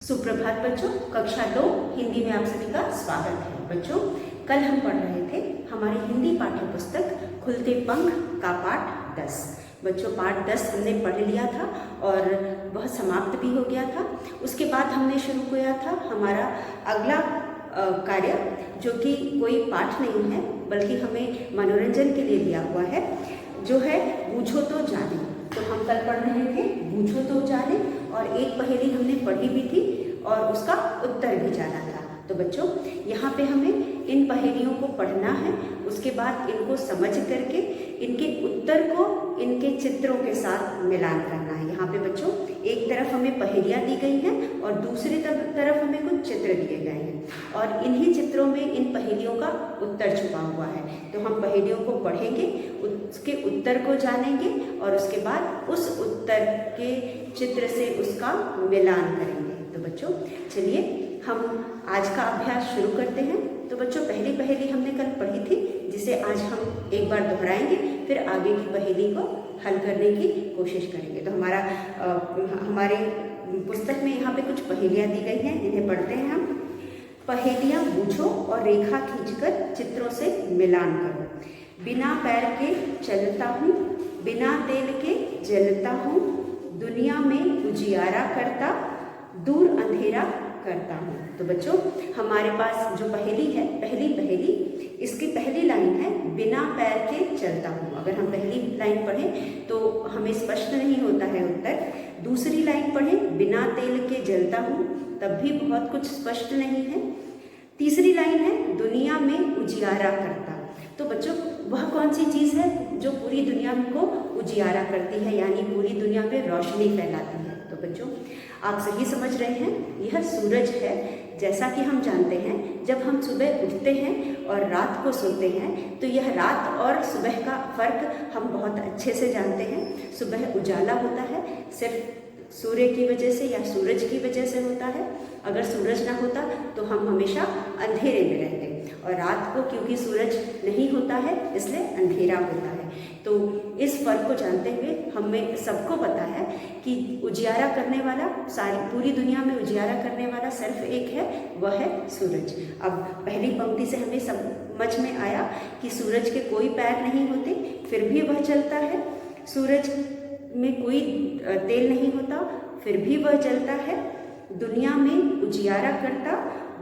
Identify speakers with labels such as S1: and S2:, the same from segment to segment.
S1: सुप्रभात बच्चों, कक्षा 2 हिंदी में आप सभी का स्वागत है। बच्चों, कल हम पढ़ रहे थे हमारी हिंदी पाठ्य पुस्तक खुलते पंख का पाठ 10। बच्चों, पाठ 10 हमने पढ़ लिया था और वह समाप्त भी हो गया था। उसके बाद हमने शुरू किया था हमारा अगला कार्य, जो कि कोई पाठ नहीं है बल्कि हमें मनोरंजन के लिए दिया हुआ है, जो है बूझो तो जाने। तो हम कल पढ़ रहे थे बूझो तो जाने और एक पहेली हमने पढ़ी भी थी और उसका उत्तर भी जाना था। तो बच्चों, यहाँ पे हमें इन पहेलियों को पढ़ना है, उसके बाद इनको समझ करके इनके उत्तर को इनके चित्रों के साथ मिलान करना है। यहाँ पे बच्चों एक तरफ हमें पहेलियाँ दी गई हैं और दूसरी तरफ हमें कुछ चित्र दिए गए हैं और इन्हीं चित्रों में इन पहेलियों का उत्तर छुपा हुआ है। तो हम पहेलियों को पढ़ेंगे, उसके उत्तर को जानेंगे और उसके बाद उस उत्तर के चित्र से उसका मिलान करेंगे। तो बच्चों चलिए हम आज का अभ्यास शुरू करते हैं। तो बच्चों, पहली पहेली हमने कल पढ़ी थी, जिसे आज हम एक बार दोहराएंगे, फिर आगे की पहेली को हल करने की कोशिश करेंगे। तो हमारे पुस्तक में यहाँ पे कुछ पहेलियाँ दी गई हैं, इन्हें पढ़ते हैं हम। पहेलियाँ बूझो और रेखा खींचकर चित्रों से मिलान करो। बिना पैर के चलता हूँ, बिना तेल के जलता हूँ, दुनिया में उजियारा करता, दूर अंधेरा करता हूँ। तो बच्चों, हमारे पास जो पहेली है, पहली पहेली, इसकी पहली लाइन है बिना पैर के चलता हूँ। अगर हम पहली लाइन पढ़ें तो हमें स्पष्ट नहीं होता है उत्तर। दूसरी लाइन पढ़ें बिना तेल के जलता हूँ, तब भी बहुत कुछ स्पष्ट नहीं है। तीसरी लाइन है दुनिया में उजियारा करता। तो बच्चों, वह कौन सी चीज़ है जो पूरी दुनिया को उजियारा करती है, यानी पूरी दुनिया में रोशनी फैलाती है? तो बच्चों, आप सही समझ रहे हैं, यह सूरज है। जैसा कि हम जानते हैं, जब हम सुबह उठते हैं और रात को सोते हैं, तो यह रात और सुबह का फर्क हम बहुत अच्छे से जानते हैं। सुबह उजाला होता है सिर्फ सूर्य की वजह से या सूरज की वजह से होता है। अगर सूरज ना होता तो हम हमेशा अंधेरे में रहते, और रात को क्योंकि सूरज नहीं होता है इसलिए अंधेरा होता है। तो इस फर्क को जानते हुए हमें सबको पता है कि उजियारा करने वाला, पूरी दुनिया में उजियारा करने वाला सिर्फ एक है, वह है सूरज। अब पहली पंक्ति से हमें समझ में आया कि सूरज के कोई पैर नहीं होते, फिर भी वह चलता है। सूरज में कोई तेल नहीं होता, फिर भी वह जलता है। दुनिया में उजियारा करता,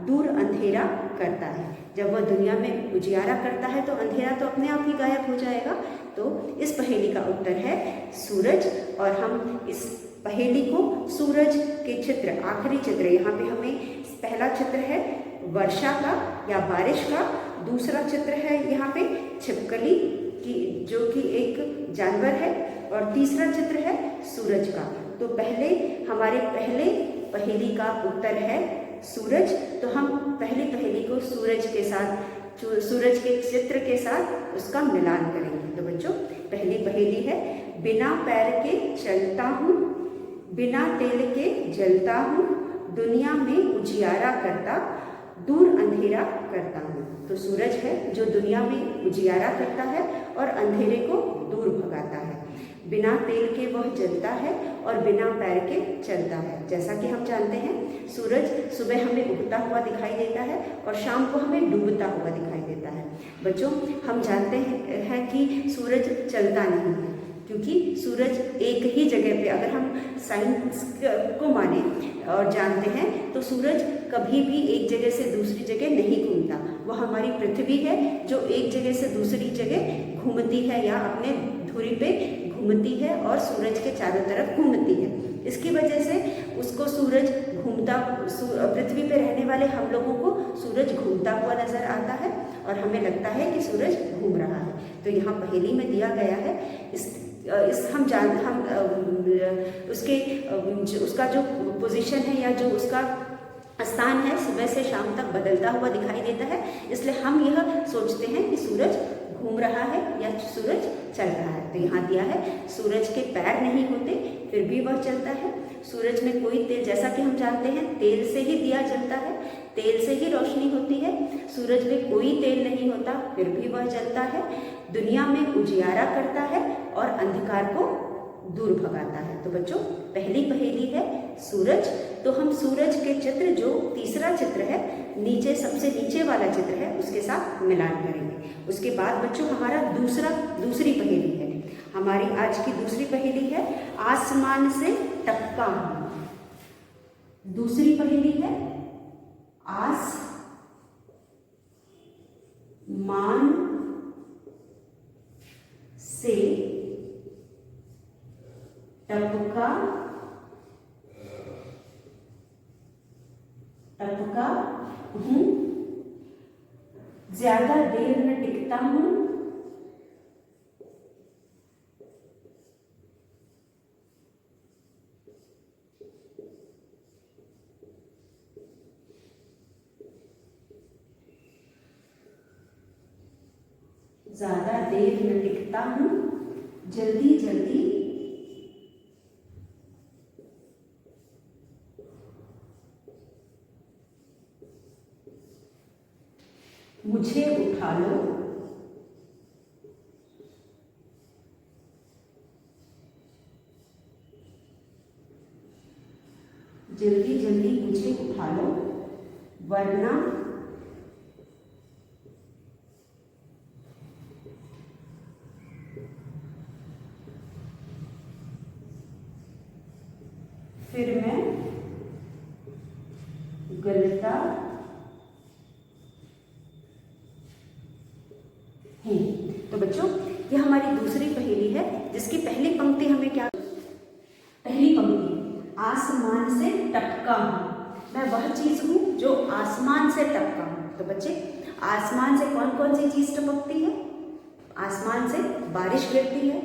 S1: दूर अंधेरा करता है। जब वह दुनिया में उजियारा करता है तो अंधेरा तो अपने आप ही गायब हो जाएगा। तो इस पहेली का उत्तर है सूरज। और हम इस पहेली को सूरज के चित्र, आखिरी चित्र, यहाँ पे हमें पहला चित्र है वर्षा का या बारिश का, दूसरा चित्र है यहाँ पे छिपकली की, जो कि एक जानवर है, और तीसरा चित्र है सूरज का। तो हमारे पहले पहेली का उत्तर है सूरज। तो हम पहली पहेली को सूरज के चित्र के साथ उसका मिलान करेंगे। तो बच्चों, पहली पहेली है बिना पैर के चलता हूँ, बिना तेल के जलता हूँ, दुनिया में उजियारा करता, दूर अंधेरा करता हूँ। तो सूरज है जो दुनिया में उजियारा करता है और अंधेरे को दूर भगाता है। बिना तेल के वह जलता है और बिना पैर के चलता है। जैसा कि हम जानते हैं, सूरज सुबह हमें उगता हुआ दिखाई देता है और शाम को हमें डूबता हुआ दिखाई देता है। बच्चों, हम जानते हैं कि सूरज चलता नहीं है, क्योंकि सूरज एक ही जगह पे, अगर हम साइंस को माने और जानते हैं, तो सूरज कभी भी एक जगह से दूसरी जगह नहीं घूमता। वह हमारी पृथ्वी है जो एक जगह से दूसरी जगह घूमती है या अपने धुरी पे घूमती है और सूरज के चारों तरफ घूमती है। इसकी वजह से उसको सूरज घूमता, पृथ्वी पे रहने वाले हम लोगों को सूरज घूमता हुआ नजर आता है और हमें लगता है कि सूरज घूम रहा है। तो यहाँ पहेली में दिया गया है उसका जो पोजीशन है या जो उसका स्थान है, सुबह से शाम तक बदलता हुआ दिखाई देता है। इसलिए हम यह सोचते हैं कि सूरज घूम रहा है या सूरज चल रहा है। तो यहाँ दिया है सूरज के पैर नहीं होते, फिर भी वह चलता है। सूरज में कोई तेल, जैसा कि हम जानते हैं, तेल से ही दिया जलता है, तेल से ही रोशनी होती है। सूरज में कोई तेल नहीं होता, फिर भी वह जलता है। दुनिया में उजियारा करता है और अंधकार को दूर भगाता है। तो बच्चों पहली पहेली है सूरज। तो हम सूरज के चित्र, जो तीसरा चित्र है, नीचे सबसे नीचे वाला चित्र है, उसके साथ मिलान करेंगे। उसके बाद बच्चों हमारा दूसरी पहेली है। हमारी आज की दूसरी पहेली है आसमान से टपका हूं। दूसरी पहेली है आसमान से टपका हूं, ज्यादा देर न टिकता हूं, ज्यादा देर न टिकता हूं, जल्दी जल्दी मुझे उठा लो, जल्दी जल्दी मुझे उठा लो, वरना फिर मैं गलता हूं। तो बच्चों ये हमारी दूसरी पहेली है, जिसकी पहली पंक्ति हमें क्या, पहली पंक्ति आसमान से टपका हूं। मैं वह चीज हूं जो आसमान से टपका हूं। तो बच्चे आसमान से कौन कौन सी चीज टपकती है? आसमान से बारिश गिरती है,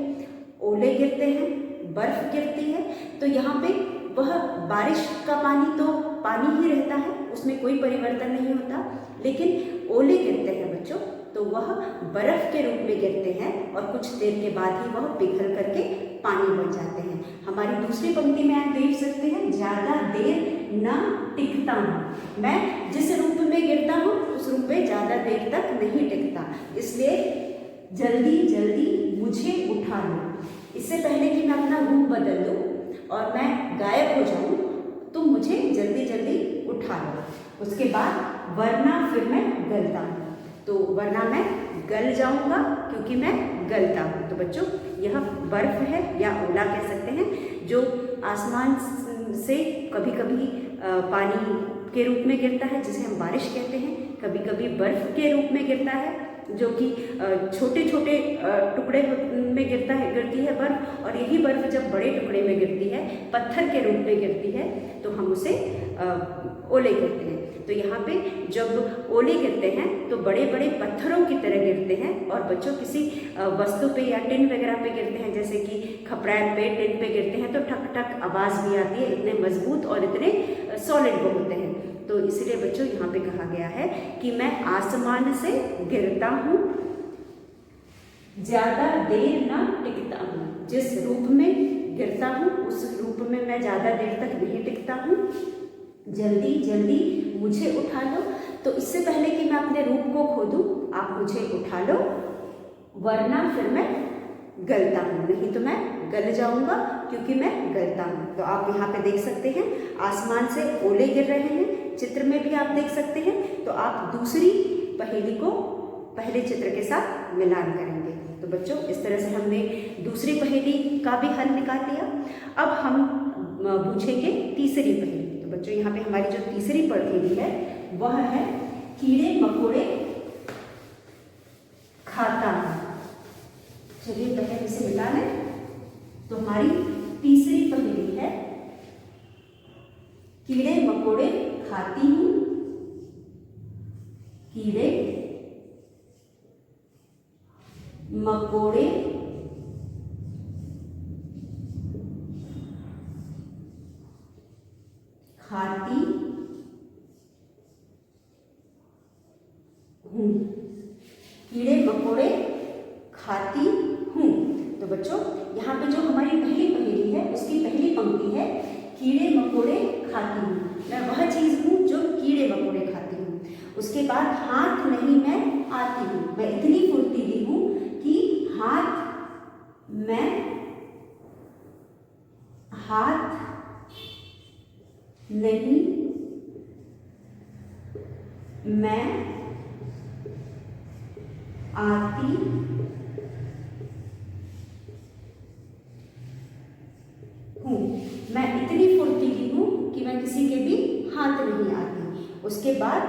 S1: ओले गिरते हैं, बर्फ गिरती है। तो यहाँ पे वह बारिश का पानी तो पानी ही रहता है, उसमें कोई परिवर्तन नहीं होता। लेकिन ओले गिरते हैं बच्चों, तो वह बर्फ के रूप में गिरते हैं और कुछ देर के बाद ही वह पिघल करके पानी बन जाते हैं। हमारी दूसरी पंक्ति में आप देख सकते हैं, ज्यादा देर न टिकता हूँ। मैं जिस रूप में गिरता हूँ उस रूप में ज्यादा देर तक नहीं टिकता, इसलिए जल्दी जल्दी मुझे उठा लो। इससे पहले कि मैं अपना रूप बदल दूँ और मैं गायब हो जाऊं, तो मुझे जल्दी जल्दी उठा लो। उसके बाद वरना फिर मैं गलता हूं। तो वरना मैं गल जाऊंगा क्योंकि मैं गलता हूं। तो बच्चों यह बर्फ है या ओला कह सकते हैं, जो आसमान से कभी कभी पानी के रूप में गिरता है, जिसे हम बारिश कहते हैं। कभी कभी बर्फ के रूप में गिरता है, जो कि छोटे छोटे टुकड़े में गिरती है बर्फ। और यही बर्फ जब बड़े टुकड़े में गिरती है, पत्थर के रूप में गिरती है, तो हम उसे ओले कहते हैं। तो यहाँ पे जब ओले गिरते हैं तो बड़े बड़े पत्थरों की तरह गिरते हैं, और बच्चों किसी वस्तु पे या टिन वगैरह पे गिरते हैं, जैसे कि खपरान पे, टिन पे गिरते हैं तो ठक ठक आवाज़ भी आती है, इतने मजबूत और इतने सॉलिड वो होते हैं। तो इसलिए बच्चों यहाँ पे कहा गया है कि मैं आसमान से गिरता हूँ, ज्यादा देर ना टिकता हूँ। जिस रूप में गिरता हूँ उस रूप में मैं ज्यादा देर तक नहीं टिकता हूँ, जल्दी जल्दी मुझे उठा लो। तो इससे पहले कि मैं अपने रूप को खो दूँ, आप मुझे उठा लो, वरना फिर मैं गलता हूँ। नहीं तो मैं गल जाऊंगा क्योंकि मैं गलता हूँ। तो आप यहाँ पे देख सकते हैं आसमान से ओले गिर रहे हैं, चित्र में भी आप देख सकते हैं। तो आप दूसरी पहेली को पहले चित्र के साथ मिलान करेंगे। तो बच्चों इस तरह से हमने दूसरी पहेली का भी हल निकाल लिया। अब हम पूछेंगे तीसरी पहेली। तो बच्चों यहाँ पे हमारी जो तीसरी पहेली है वह है कीड़े मकोड़े खाता हूं। चलिए पहले इसे मिला लें। तो हमारी तीसरी पहेली है कीड़े मकोड़े खाती हूं, कीड़े मकोड़े खाती हूं, कीड़े मकोड़े खाती हूं। तो बच्चों यहाँ पे जो हमारी पहली पहेली है उसकी पहली पंक्ति है कीड़े मकोड़े खाती हूँ। मैं वह चीज हूँ जो कीड़े मकोड़े खाती हूँ। उसके बाद हाथ नहीं मैं आती हूँ। मैं इतनी फुर्तीली हूँ कि हाथ मैं हाथ नहीं मैं आती हूँ। मैं इतनी फुर्तीली हूँ कि मैं किसी के भी हाथ नहीं आती। उसके बाद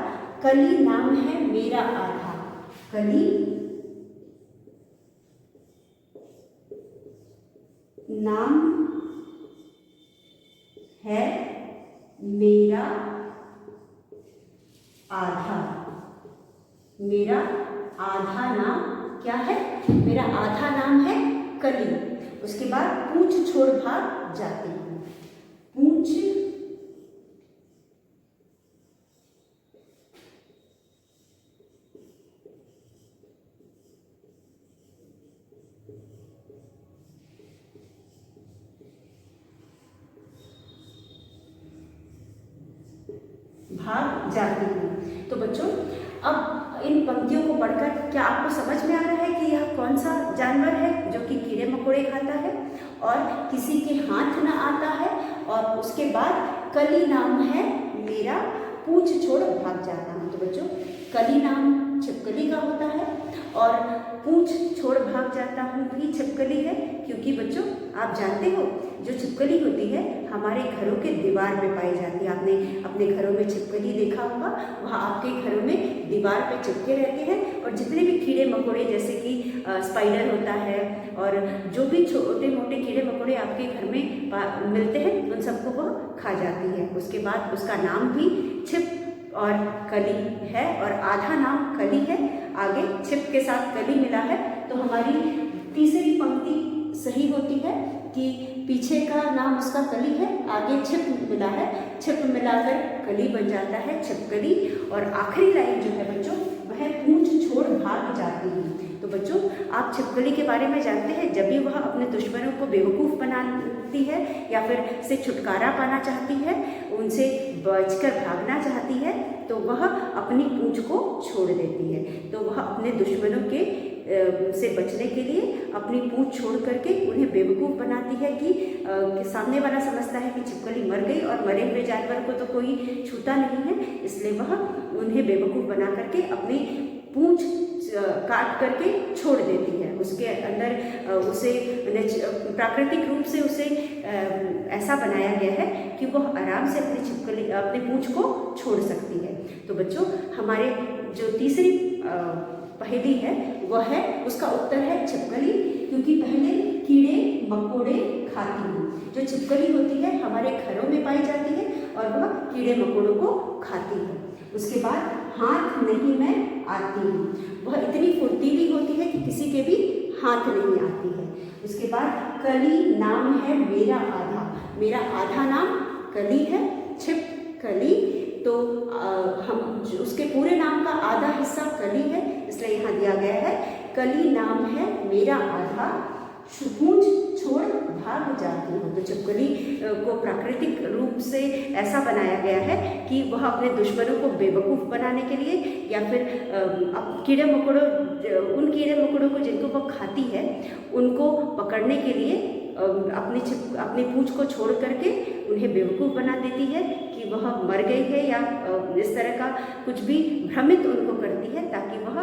S1: कली नाम है मेरा आधा। कली नाम है मेरा आधा। मेरा आधा नाम क्या है? मेरा आधा नाम है कली। उसके बाद पूछ छोड़ भाग जाती हूँ। पूछ भाग जाती हूँ। तो बच्चों, अब इन पंक्तियों को पढ़कर क्या आपको समझ में आ रहा है कि यह कौन सा जानवर है जो कि कीड़े मकोड़े खाता है और किसी के हाथ न आता है? और उसके बाद कली नाम है मेरा, पूछ छोड़ भाग जाता हूँ। तो बच्चों, कली नाम छिपकली का होता है और पूछ छोड़ भाग जाता हूँ भी छिपकली है, क्योंकि बच्चों आप जानते हो जो छिपकली होती है हमारे घरों के दीवार पे पाई जाती है। आपने अपने घरों में छिपकली देखा होगा, वह आपके घरों में दीवार पे चिपके रहते हैं और जितने भी कीड़े मकोड़े जैसे कि स्पाइडर होता है और जो भी छोटे मोटे कीड़े मकोड़े आपके घर में मिलते हैं उन सबको वह खा जाती है। उसके बाद उसका नाम भी छिप और कली है और आधा नाम कली है। आगे छिप के साथ कली मिला है तो हमारी तीसरी पंक्ति सही होती है कि पीछे का नाम उसका कली है, आगे छिप मिला है, छिप मिलाकर कली बन जाता है छिपकली। और आखिरी लाइन जो है बच्चों वह पूछ छोड़ भाग जाती है। तो बच्चों, आप छिपकली के बारे में जानते हैं, जब भी वह अपने दुश्मनों को बेवकूफ़ बनाती है या फिर से छुटकारा पाना चाहती है, उनसे बचकर भागना चाहती है, तो वह अपनी पूंछ को छोड़ देती है। तो वह अपने दुश्मनों के से बचने के लिए अपनी पूंछ छोड़ करके उन्हें बेवकूफ़ बनाती है कि सामने वाला समझता है कि छिपकली मर गई और मरे हुए जानवर को तो कोई छूता नहीं है, इसलिए वह उन्हें बेवकूफ़ बना करके अपनी पूंछ काट करके छोड़ देती है। उसके अंदर उसे प्राकृतिक रूप से उसे ऐसा बनाया गया है कि वह आराम से अपनी पूंछ को छोड़ सकती है। तो बच्चों, हमारे जो तीसरी पहेली है वह है, उसका उत्तर है छिपकली, क्योंकि पहले कीड़े मकोड़े खाती है। जो छिपकली होती है हमारे घरों में पाई जाती है और वह कीड़े मकोड़ों को खाती है। उसके बाद हाथ नहीं मैं आती हूँ, वह इतनी फुर्तीली होती है कि किसी के भी हाथ नहीं आती है। उसके बाद कली नाम है मेरा आधा, मेरा आधा नाम कली है, छिपकली। तो हम उसके पूरे नाम का आधा हिस्सा कली है, इसलिए यहाँ दिया गया है कली नाम है मेरा आधा, पूंछ छोड़ भाग जाती हूँ। तो छिपकली को प्राकृतिक रूप से ऐसा बनाया गया है कि वह अपने दुश्मनों को बेवकूफ़ बनाने के लिए या फिर उन कीड़े मकोड़ों को जिनको वह खाती है उनको पकड़ने के लिए अपनी पूंछ को छोड़ करके उन्हें बेवकूफ़ बना देती है कि वह मर गई है या इस तरह का कुछ भी भ्रमित उनको करती है, ताकि वह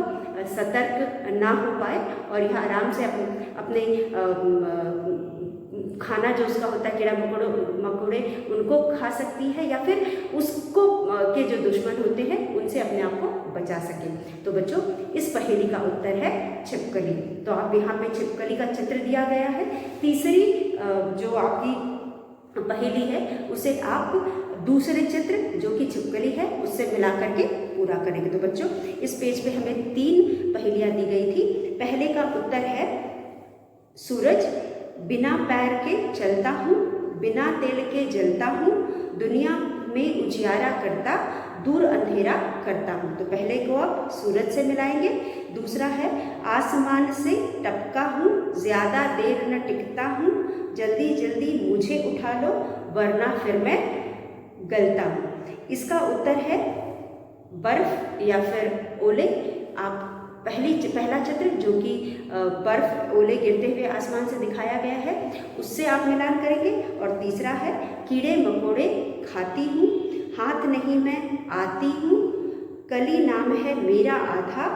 S1: सतर्क ना हो पाए और यह आराम से अपने खाना जो उसका होता है कीड़ा मकोड़े उनको खा सकती है या फिर उसको के जो दुश्मन होते हैं उनसे अपने आप को बचा सके। तो बच्चों, इस पहेली का उत्तर है छिपकली। तो आप यहाँ पे छिपकली का चित्र दिया गया है। तीसरी जो आपकी पहेली है उसे आप दूसरे चित्र जो कि छिपकली है उससे मिला करके पूरा करेंगे। तो बच्चों, इस पेज पे हमें 3 पहेलियाँ दी गई थी। पहले का उत्तर है सूरज बिना पैर के चलता हूँ, बिना तेल के जलता हूँ, दुनिया में उजियारा करता, दूर अंधेरा करता हूँ। तो पहले को आप सूरज से मिलाएंगे। दूसरा है आसमान से टपका हूँ, ज़्यादा देर न टिकता हूँ, जल्दी जल्दी मुझे उठा लो वरना फिर मैं गलता हूँ। इसका उत्तर है बर्फ या फिर ओले। आप पहला चित्र जो कि बर्फ ओले गिरते हुए आसमान से दिखाया गया है, उससे आप मिलान करेंगे। और तीसरा है कीड़े मकोड़े खाती हूँ, हाथ नहीं मैं आती हूँ, कली नाम है मेरा आधा,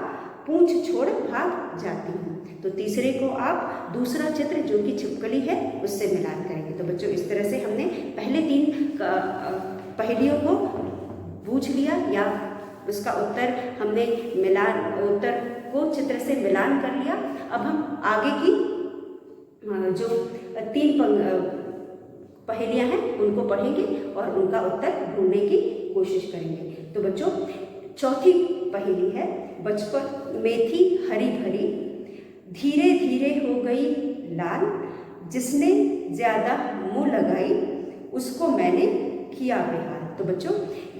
S1: पूंछ छोड़ भाग जाती हूँ। तो तीसरे को आप दूसरा चित्र जो कि छिपकली है उससे मिलान करेंगे। तो बच्चों इस तरह से हमने पहले 3 पहेलियों को पूछ लिया या उसका उत्तर हमने उत्तर को चित्र से मिलान कर लिया। अब हम आगे की जो 3 पहेलियां हैं उनको पढ़ेंगे और उनका उत्तर ढूंढने की कोशिश करेंगे। तो बच्चों चौथी पहेली है, बचपन में थी हरी भरी, धीरे धीरे हो गई लाल, जिसने ज्यादा मुंह लगाई उसको मैंने किया बेहाल। तो बच्चों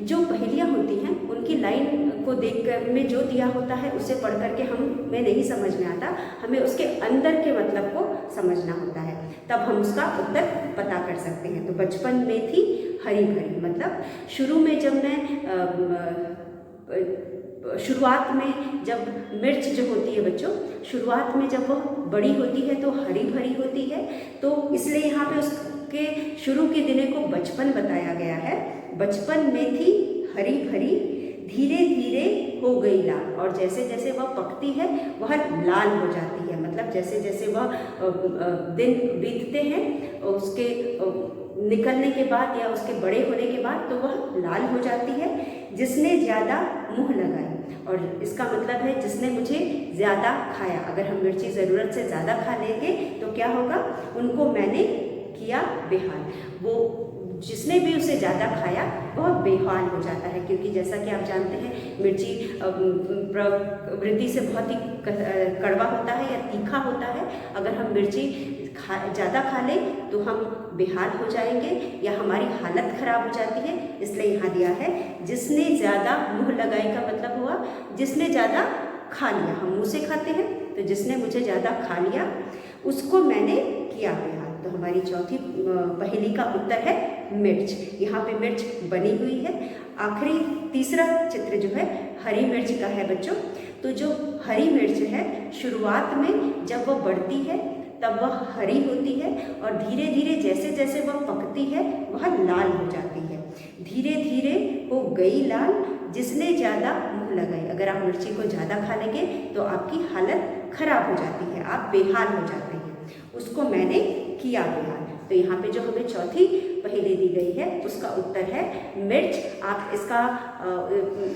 S1: जो पहेलियाँ होती हैं उनकी लाइन को देखकर में जो दिया होता है उसे पढ़ करके हमें नहीं समझ में आता, हमें उसके अंदर के मतलब को समझना होता है, तब हम उसका उत्तर पता कर सकते हैं। तो बचपन में थी हरी भरी मतलब शुरू में जब मैं शुरुआत में जब मिर्च जो होती है बच्चों, शुरुआत में जब वह बड़ी होती है तो हरी भरी होती है, तो इसलिए यहाँ पे उसके शुरू के दिने को बचपन बताया गया है। बचपन में थी हरी भरी, धीरे धीरे हो गई लाल, और जैसे जैसे वह पकती है वह लाल हो जाती है, मतलब जैसे जैसे वह दिन बीतते हैं उसके निकलने के बाद या उसके बड़े होने के बाद तो वह लाल हो जाती है। जिसने ज़्यादा मुँह लगाई, और इसका मतलब है जिसने मुझे ज़्यादा खाया। अगर हम मिर्ची ज़रूरत से ज़्यादा खा लेंगे तो क्या होगा, उनको मैंने किया बेहाल। वो जिसने भी उसे ज़्यादा खाया वह बेहाल हो जाता है, क्योंकि जैसा कि आप जानते हैं मिर्ची प्रवृत्ति से बहुत ही कड़वा होता है या तीखा होता है। अगर हम मिर्ची ज़्यादा खा लें तो हम बेहाल हो जाएंगे या हमारी हालत ख़राब हो जाती है। इसलिए यहाँ दिया है जिसने ज़्यादा मुँह लगाई का मतलब हुआ जिसने ज़्यादा खा लिया। हम मुँह से खाते हैं, तो जिसने मुझे ज़्यादा खा लिया उसको मैंने किया बेहाल। तो हमारी चौथी पहेली का उत्तर है मिर्च। यहाँ पे मिर्च बनी हुई है। आखिरी तीसरा चित्र जो है हरी मिर्च का है बच्चों। तो जो हरी मिर्च है शुरुआत में जब वह बढ़ती है तब वह हरी होती है, और धीरे धीरे जैसे जैसे वह पकती है वह लाल हो जाती है। धीरे धीरे हो गई लाल, जिसने ज़्यादा मुँह लगाई। अगर आप मिर्ची को ज़्यादा खा लेंगे तो आपकी हालत खराब हो जाती है, आप बेहाल हो जाते हैं। उसको मैंने किया बेहाल। तो यहाँ पे जो हमें चौथी पहेली दी गई है उसका उत्तर है मिर्च। आप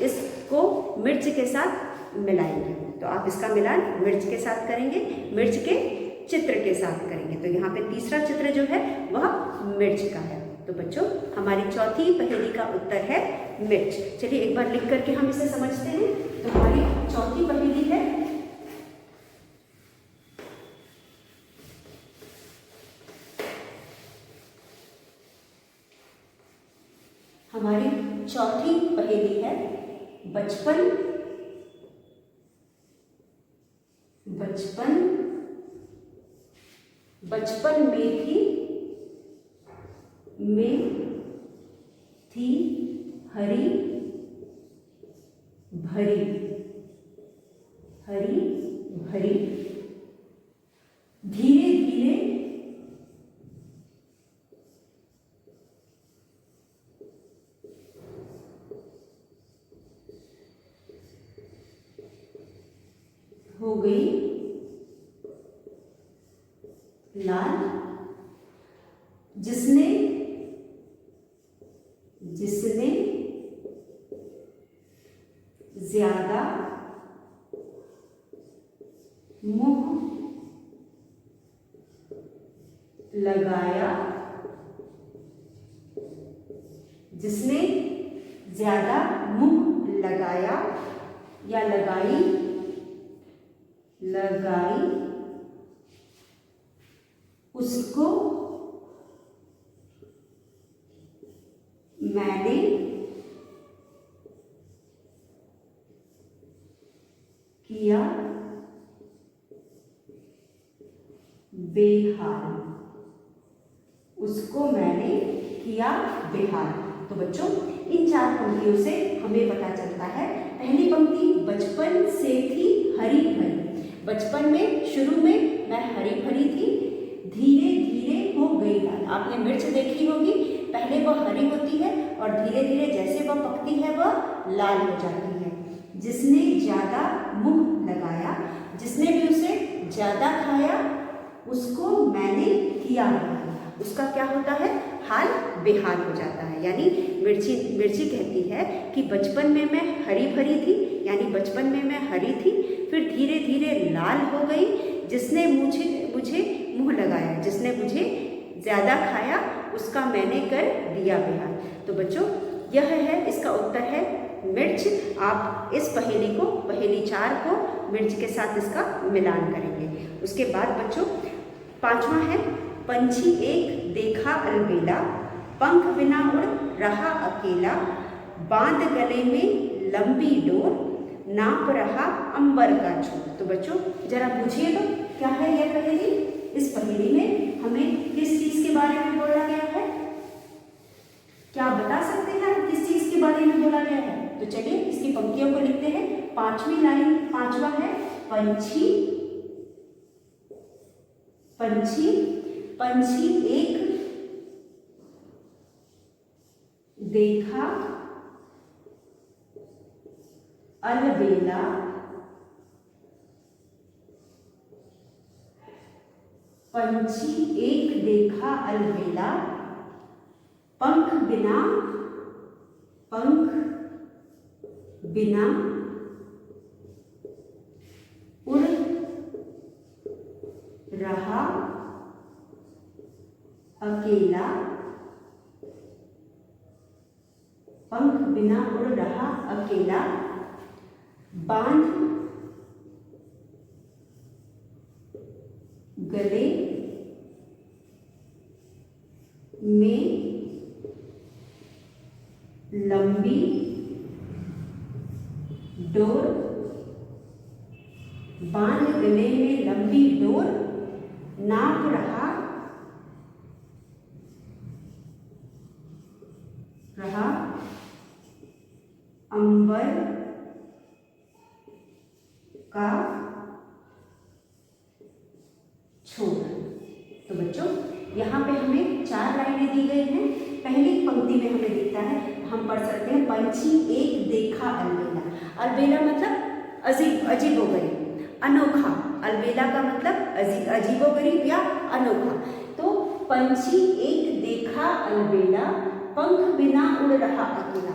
S1: इसको मिर्च के साथ मिलाएंगे। तो आप इसका मिलान मिर्च के साथ करेंगे, मिर्च के चित्र के साथ करेंगे। तो यहाँ पे तीसरा चित्र जो है वह मिर्च का है। तो बच्चों हमारी चौथी पहेली का उत्तर है मिर्च। चलिए एक बार लिख करके हम इसे समझते हैं। तो हमारी चौथी पहेली है बचपन में थी हरी भरी, धीरे धीरे हो गई लाल, जिसने ज्यादा मुंह लगाया, जिसने ज्यादा मुंह लगाया या लगाई उसको मैंने किया बेहाल। उसको मैंने किया बेहाल। तो बच्चों इन 4 पंक्तियों से हमें पता चलता है, पहली पंक्ति बचपन से थी हरी भरी। बचपन में शुरू में मैं हरी भरी थी, धीरे धीरे हो गई लाल। आपने मिर्च देखी होगी, पहले वह हरी होती है और धीरे धीरे जैसे वह पकती है वह लाल हो जाती है। जिसने ज़्यादा मुंह लगाया, जिसने भी उसे ज़्यादा खाया, उसको मैंने किया बेहाल। उसका क्या होता है, हाल बेहाल हो जाता है। यानी मिर्ची कहती है कि बचपन में मैं हरी भरी थी, यानी बचपन में मैं हरी थी, फिर धीरे धीरे लाल हो गई। जिसने मुझे मुंह लगाया, जिसने मुझे ज़्यादा खाया, उसका मैंने कर दिया बेहाल। तो बच्चों यह है, इसका उत्तर है मिर्च। आप इस पहेली को, पहेली 4 को मिर्च के साथ इसका मिलान करेंगे। उसके बाद बच्चों 5वां है, पंछी एक देखा अलबेला, पंख बिना उड़ रहा अकेला, बांध गले में लंबी डोर, नाप रहा अंबर का छोर। तो बच्चों जरा पूछिए तो क्या है यह पहेली? इस पहेली में हमें किस चीज के बारे में बोला गया है? क्या आप बता सकते हैं किस चीज के बारे में बोला गया है? तो चलिए इसकी पंक्तियों को लिखते हैं। 5वीं लाइन, 5वां है पंछी एक देखा अलबेला, पंछी एक देखा अलबेला, पंख बिना उड़ रहा अकेला, पंख बिना उड़ रहा अकेला, बांध गले में लंबी डोर, बांध गले में लंबी डोर, नाप रहा अंबर का छोर। तो बच्चों यहाँ पे हमें 4 लाइनें दी गई हैं। पहली पंक्ति में हमें दिखता है, हम पढ़ सकते हैं, पंछी एक देखा अलबेला। अलबेला मतलब अजीबोगरीब, अनोखा। अलबेला का मतलब अजीबोगरीब या अनोखा। तो पंछी एक देखा अलबेला, पंख बिना उड़ रहा अकेला।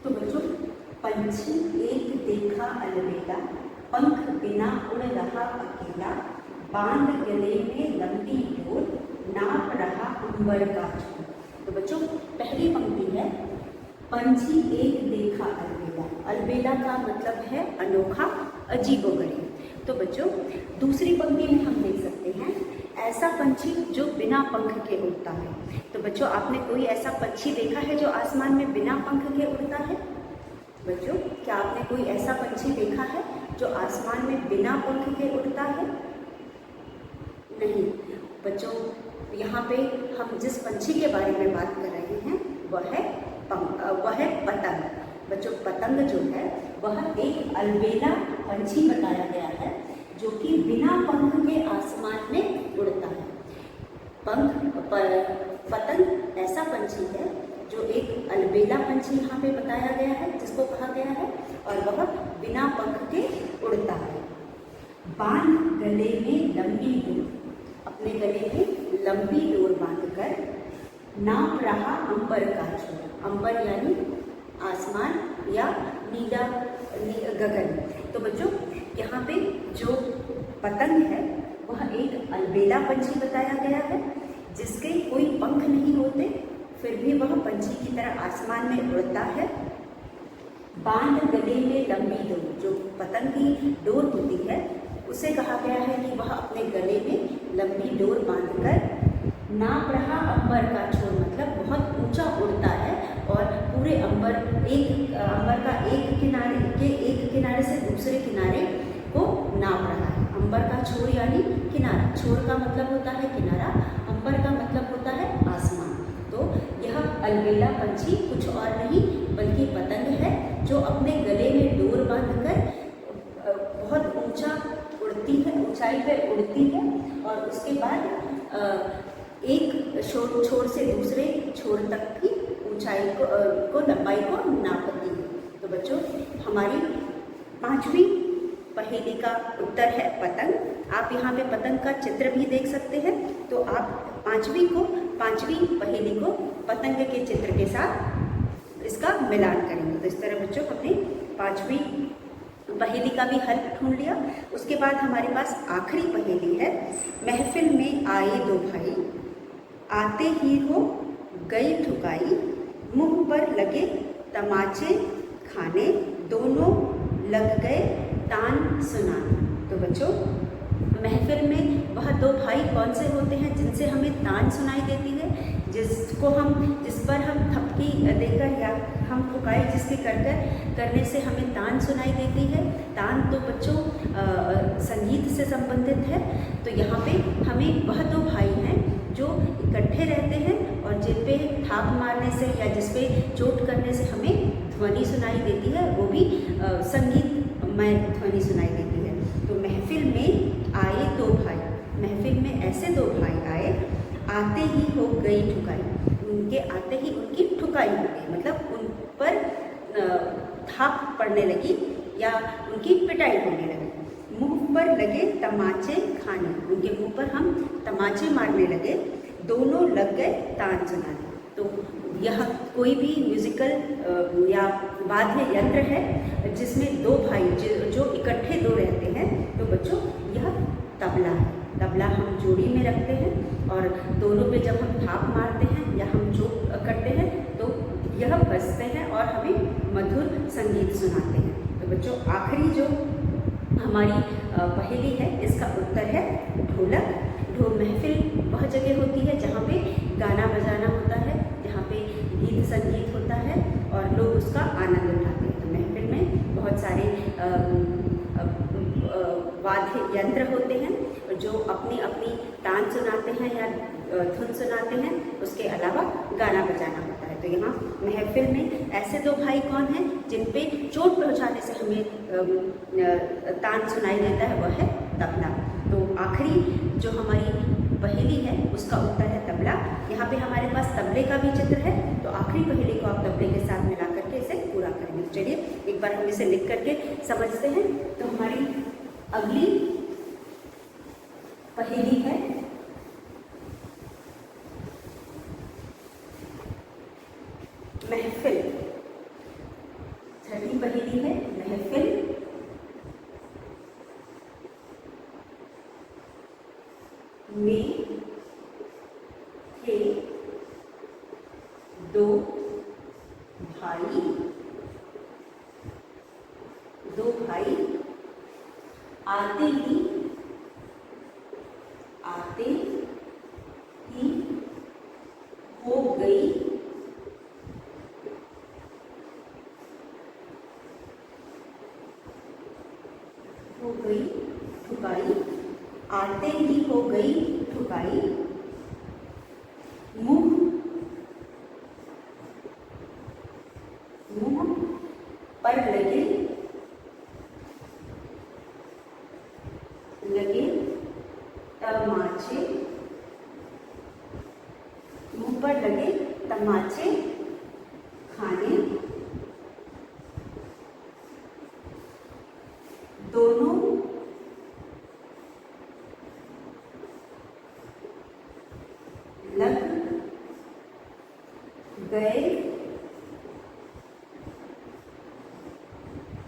S1: तो बच्चों पंछी एक देखा अलबेला, पंख बिना उड़ रहा अकेला, बांध गले में लंबी डोर, नाप रहा अंबर का छोर। तो बच्चों पहली पंक्ति है, पंछी एक देखा अलबेला। अलबेला का मतलब है अनोखा, अजीबोगरीब। तो बच्चों दूसरी पंक्ति में हम देख सकते हैं, ऐसा पंछी जो बिना पंख के उड़ता है। तो बच्चों आपने कोई ऐसा पंछी देखा है जो आसमान में बिना पंख के उड़ता है? बच्चों क्या आपने कोई ऐसा पंछी देखा है जो आसमान में बिना पंख के उड़ता है? नहीं। बच्चों यहाँ पे हम जिस पंछी के बारे में बात कर रहे हैं वह है पतंग। बच्चों पतंग जो है वह एक अलबेला पंछी बताया गया है जो कि बिना पंख के आसमान में उड़ता है। पतंग ऐसा पंछी है जो एक अलबेला पंछी यहाँ पे बताया गया है, जिसको कहा गया है, और वह बिना पंख के उड़ता है। बांध गले में लंबी डोर, अपने गले में लंबी डोर बांधकर, नाप रहा अंबर का छोर। अंबर यानी आसमान या नीला गगन। तो बच्चों यहाँ पे जो पतंग है वह एक अलबेला पंछी बताया गया है जिसके कोई पंख नहीं होते, फिर भी वह पंछी की तरह आसमान में उड़ता है। बांध गले में लंबी डोर, जो पतंग की डोर होती है उसे कहा गया है कि वह अपने गले में लंबी डोर बांधकर, नाप रहा अंबर का छोर मतलब बहुत ऊंचा उड़ता है और पूरे अंबर का एक किनारे से दूसरे किनारे को नाप रहा है। अंबर का छोर यानी किनारा, छोर का मतलब होता है किनारा, अंबर का मतलब होता है आसमान। तो यह अलबेला पंछी कुछ और नहीं बल्कि पतंग है जो अपने गले में डोर बांधकर उसके बाद एक छोर से दूसरे छोर तक की ऊंचाई को लंबाई को नापती है। तो बच्चों हमारी 5वीं पहेली का उत्तर है पतंग। आप यहाँ पे पतंग का चित्र भी देख सकते हैं। तो आप 5वीं पहेली को पतंग के चित्र के साथ इसका मिलान करेंगे। तो इस तरह बच्चों हमने 5वीं पहेली का भी हल ढूंढ लिया। उसके बाद हमारे पास आखिरी पहेली है। महफिल में आए दो भाई, आते ही हो गई ठुकाई, मुंह पर लगे तमाचे खाने, दोनों लग गए तान सुनाने। तो बच्चों महफिल में वह दो भाई कौन से होते हैं जिनसे हमें तान सुनाई देती है, जिस पर हम थपकी देकर या हम ठुकाई जिसके करने से हमें तान सुनाई देती है। तान तो बच्चों संगीत से संबंधित है। तो यहाँ पे हमें वह दो भाई हैं जो इकट्ठे रहते हैं और जिन पे थाप मारने से या जिस पे चोट करने से हमें ध्वनि सुनाई देती है, वो भी संगीतमय ध्वनि सुनाई देती है। तो महफिल में आए दो भाई, महफिल में ऐसे दो भाई आए, आते ही हो गई ठुकाई, उनके आते ही उनकी ठुकाई हो गई, मतलब उन पर थाप पड़ने लगी या उनकी पिटाई होने लगी। मुंह पर लगे तमाचे खाने, उनके मुंह पर हम तमाचे मारने लगे, दोनों लग गए तान सुनाने। तो यह कोई भी म्यूजिकल या वाद्य यंत्र है जिसमें दो भाई जो इकट्ठे दो रहते हैं। तो बच्चों यह तबला है। तबला हम जोड़ी में रखते हैं और दोनों पे जब हम थाप मारते हैं या हम चोट करते हैं तो यह बजते हैं और हमें मधुर संगीत सुनाते हैं। तो बच्चों आखिरी जो हमारी पहेली है इसका उत्तर है ढोलक। ढोल महफिल वह जगह होती है जहाँ पे गाना बजाना होता है, जहाँ पे गीत संगीत होता है और लोग उसका आनंद उठाते हैं। तो महफिल में बहुत सारे वाद्य यंत्र होते हैं जो अपनी अपनी तान सुनाते हैं या धुन सुनाते हैं, उसके अलावा गाना बजाना होता है। तो यहाँ महफिल में ऐसे दो भाई कौन हैं जिन पे चोट पहुँचाने से हमें तान सुनाई देता है, वह है तबला। तो आखिरी जो हमारी पहेली है उसका उत्तर है तबला। यहाँ पे हमारे पास तबले का भी चित्र है। तो आखिरी पहेली को आप तबले के साथ मिला करके इसे पूरा करेंगे। तो चलिए एक बार हम इसे लिख करके समझते हैं। तो हमारी अगली पहेली है महफिल। छठी पहेली है महफिल में थे दो भाई, आते ही हो गई ठुकाई, आते ही हो गई ठुकाई, मुंह पर लगे तमाचे, मुंह पर लगे तमाचे खाने, दोनों लग गए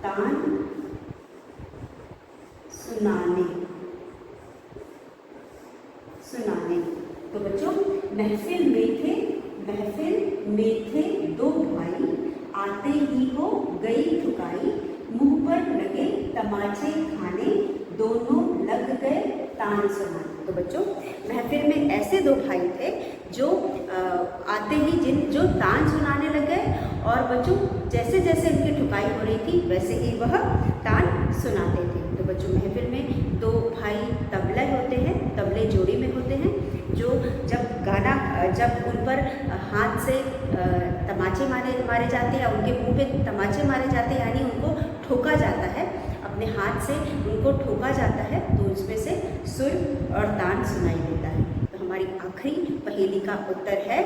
S1: तान सुनाने। तो बच्चों महफिल में थे दो भाई, आते ही हो गई ठुकाई, मुंह पर लगे तमाचे खाने, दोनों लग गए तान सुनाने। तो बच्चों महफिल में ऐसे दो भाई थे जो आते ही जो तान सुनाने लग गए और बच्चों जैसे जैसे उनकी ठुकाई हो रही थी वैसे ही वह तान सुनाते थे। तो बच्चों महफिल में दो भाई तबला होते हैं, तबले जोड़ी में होते हैं जो जब उन पर हाथ से तमाचे मारे जाते हैं या उनके मुंह पे तमाचे मारे जाते हैं, यानी उनको ठोका जाता है अपने हाथ से उनको ठोका जाता है तो उसमें से सुर और तान सुनाई देता है। तो हमारी आखिरी पहेली का उत्तर है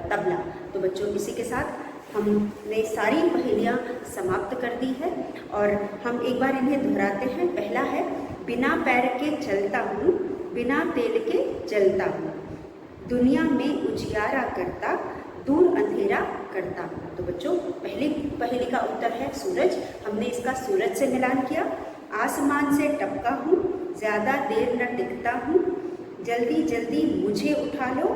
S1: तबला। तो बच्चों इसी के साथ हमने सारी पहेलियाँ समाप्त कर दी है और हम एक बार इन्हें दोहराते हैं। पहला है, बिना पैर के चलता हूँ, बिना तेल के जलता हूँ, दुनिया में उजियारा करता, दूर अंधेरा करता हूँ। तो बच्चों पहली पहेली का उत्तर है सूरज। हमने इसका सूरज से मिलान किया। आसमान से टपका हूँ, ज़्यादा देर न टिकता हूँ, जल्दी जल्दी मुझे उठा लो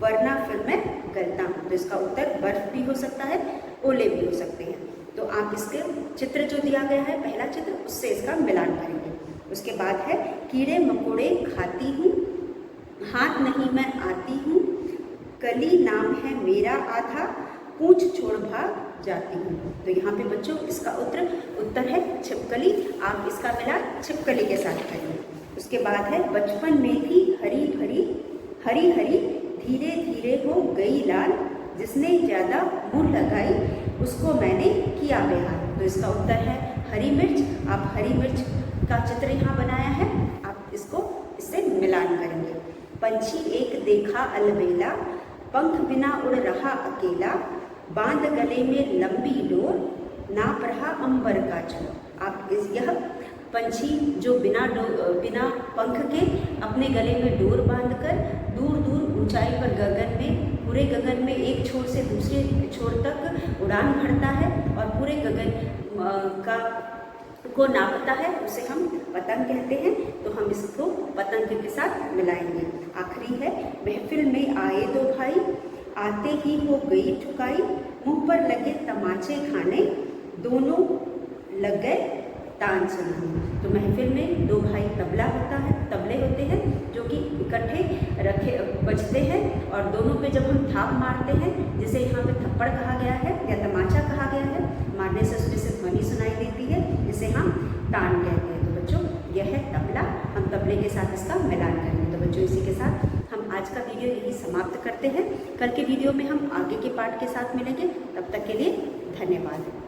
S1: वरना फिर मैं गलता हूँ। तो इसका उत्तर बर्फ भी हो सकता है, ओले भी हो सकते हैं। तो आप इसके चित्र जो दिया गया है, पहला चित्र, उससे इसका मिलान करेंगे। उसके बाद है, कीड़े मकोड़े खाती हूँ, हाथ नहीं मैं आती हूँ, कली नाम है मेरा आधा, पूंछ छोड़ भाग जाती हूँ। तो यहाँ पे बच्चों इसका उत्तर है छिपकली। आप इसका मिलान छिपकली के साथ करेंगे। उसके बाद है, बचपन में थी हरी भरी, हरी हरी धीरे धीरे हो गई लाल, जिसने ज़्यादा मुँह लगाई उसको मैंने किया बेहाल। तो इसका उत्तर है हरी मिर्च। आप हरी मिर्च का चित्र यहाँ बनाया है, आप इससे मिलान करेंगे। पंछी एक देखा अलबेला, पंख बिना उड़ रहा अकेला, बांध गले में लंबी डोर, नाप रहा अंबर का चोर। आप यह पंछी जो बिना पंख के अपने गले में डोर बांधकर दूर दूर ऊंचाई पर गगन में, पूरे गगन में एक छोर से दूसरे छोर तक उड़ान भरता है और पूरे गगन को नापता है, उसे हम पतंग कहते हैं। तो हम इसको पतंग के साथ मिलाएंगे। आखिरी है, महफिल में आए दो भाई, आते ही हो गई ठुकाई, मुंह पर लगे तमाचे खाने, दोनों लग गए तान सुनाने। तो महफिल में दो भाई तबले होते हैं जो कि इकट्ठे बजते हैं और दोनों पे जब हम थाप मारते हैं, जिसे यहाँ पे थप्पड़ कहा गया है या तमाचा कहा गया है, मारने से उसमें से ध्वनि सुनाई देती है, जिसे हम तान कहते हैं। तो बच्चों यह है तबला। हम तबले के साथ इसका मिलान करेंगे। तो बच्चों इसी के साथ हम आज का वीडियो यही समाप्त करते हैं। कल के वीडियो में हम आगे के पार्ट के साथ मिलेंगे। तब तक के लिए धन्यवाद।